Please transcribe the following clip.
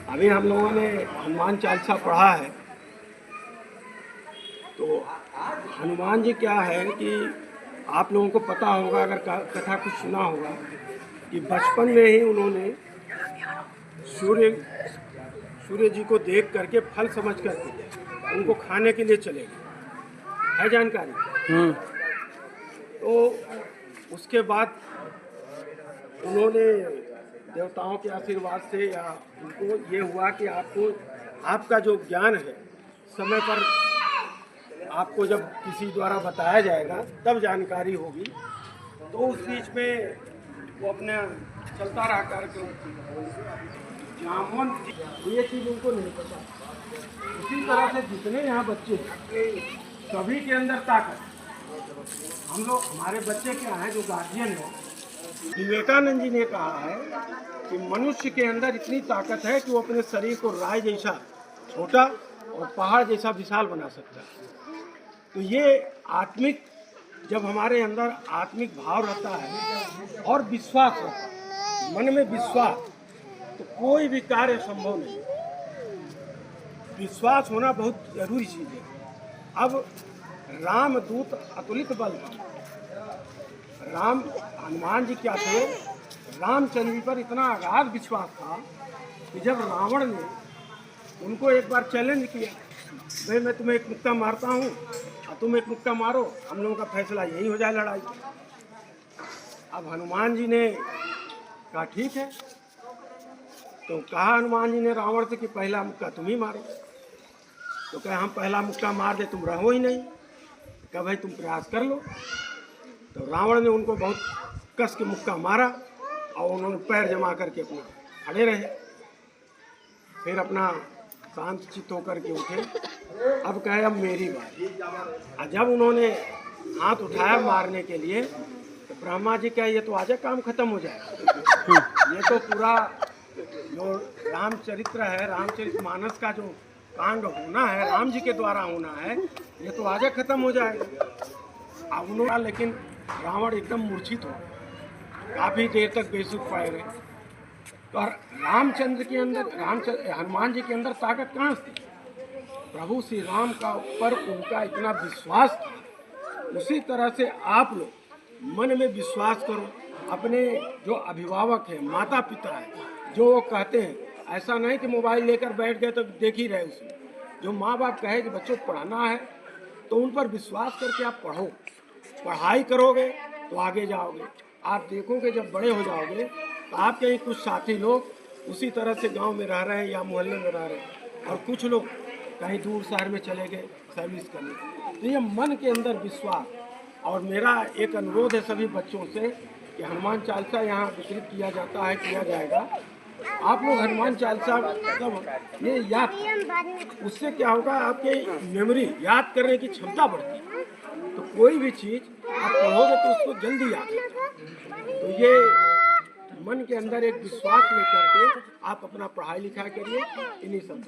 अभी हम लोगों ने हनुमान चालीसा पढ़ा है। तो हनुमान जी क्या है कि आप लोगों को पता होगा, अगर कथा कुछ सुना होगा, कि बचपन में ही उन्होंने सूर्य सूर्य जी को देख करके फल समझ करके उनको खाने के लिए चले गए, है जानकारी। तो उसके बाद उन्होंने देवताओं के आशीर्वाद से या उनको ये हुआ कि आपका जो ज्ञान है समय पर आपको जब किसी द्वारा बताया जाएगा तब जानकारी होगी। तो उस बीच में वो अपना चलता रहा कार्यक्रम। जामवंत ये चीज़ उनको नहीं पता। उसी तरह से जितने यहाँ बच्चे सभी के अंदर ताकत। हम लोग हमारे बच्चे क्या हैं जो गार्जियन है, विवेकानंद जी ने कहा है कि मनुष्य के अंदर इतनी ताकत है कि वो अपने शरीर को राय जैसा छोटा और पहाड़ जैसा विशाल बना सकता है। तो ये आत्मिक, जब हमारे अंदर आत्मिक भाव रहता है और विश्वास रहता है, मन में विश्वास, तो कोई भी कार्य संभव नहीं। विश्वास होना बहुत जरूरी चीज़ है। अब रामदूत अतुलित बल था। राम हनुमान जी क्या थे, रामचंद्र जी पर इतना अगाध विश्वास था कि जब रावण ने उनको एक बार चैलेंज किया, भाई मैं तुम्हें एक मुक्का मारता हूँ और तुम एक मुक्का मारो, हम लोगों का फैसला यही हो जाए लड़ाई। अब हनुमान जी ने कहा ठीक है। तो कहा हनुमान जी ने रावण से कि पहला मुक्का तुम ही मारो। तो कहा हम पहला मुक्का मार दे तुम रहो ही नहीं। कहा भाई तुम प्रयास कर लो। तो रावण ने उनको बहुत कस के मुक्का मारा और उन्होंने पैर जमा करके अपना खड़े रहे। फिर अपना शांत चित्त होकर के उठे। अब कहे अब मेरी बात। और जब उन्होंने हाथ उठाया मारने के लिए तो ब्रह्मा जी कहे ये तो आज काम खत्म हो जाएगा। ये तो पूरा जो रामचरित्र है, रामचरितमानस का जो कांड होना है, राम जी के द्वारा होना है, ये तो आज खत्म हो जाएगा। अब उन्होंने, लेकिन रावण एकदम मूर्छित हो, काफ़ी देर तक बेसुध पड़े रहे। तो रामचंद्र के अंदर, हनुमान जी के अंदर ताकत कहाँ थी? प्रभु श्री राम का पर उनका इतना विश्वास था। उसी तरह से आप लोग मन में विश्वास करो। अपने जो अभिभावक हैं, माता पिता हैं, जो वो कहते हैं, ऐसा नहीं कि मोबाइल लेकर बैठ गए तो देख ही रहे उसमें। जो माँ बाप कहे कि बच्चों को पढ़ाना है तो उन पर विश्वास करके आप पढ़ो। पढ़ाई करोगे तो आगे जाओगे। आप देखोगे जब बड़े हो जाओगे तो आपके ही कुछ साथी लोग उसी तरह से गांव में रह रहे हैं या मोहल्ले में रह रहे हैं, और कुछ लोग कहीं दूर शहर में चले गए सर्विस करने। तो ये मन के अंदर विश्वास। और मेरा एक अनुरोध है सभी बच्चों से कि हनुमान चालीसा यहाँ वितरित किया जाता है, किया जाएगा। आप लोग हनुमान चालीसा मतलब ये याद, उससे क्या होगा, आपके मेमोरी याद करने की क्षमता बढ़ती है। तो कोई भी चीज़ आप पढ़ोगे तो उसको जल्दी याद होता है। तो ये मन के अंदर एक विश्वास लेकर के आप अपना पढ़ाई लिखाई करिए। इन्हीं सब